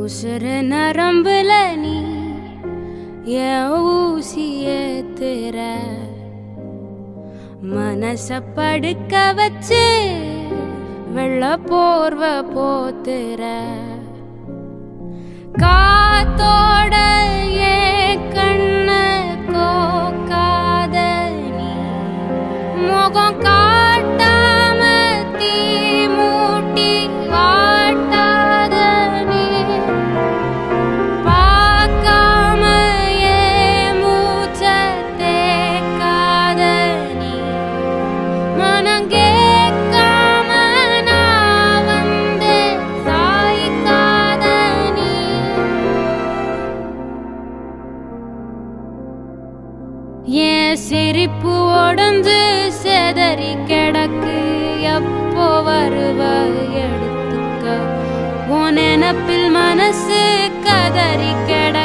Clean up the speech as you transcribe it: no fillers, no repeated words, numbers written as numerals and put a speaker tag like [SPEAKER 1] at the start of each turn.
[SPEAKER 1] உசுறு நரம்புல நீ என் ஊசிய திற மனச படுக்க வச்சு வெள்ள போர்வ போத்துற காத்தோட ஏ கண்ண கோக்காத நீ முகம் காட்டாம தீ மூட்டி வாட்டாத நீ பார்க்காம ஏ மூச்ச தேக்காத நீ மனம் கேட்காம நான் வந்து சாய்க்காத நீ ஏன் சிரிப்பு உடஞ்சு செதறி கிடக்கு எப்போ வருவ எடுத்துக்க உன் நினப்பில் மனசு கதறி கிட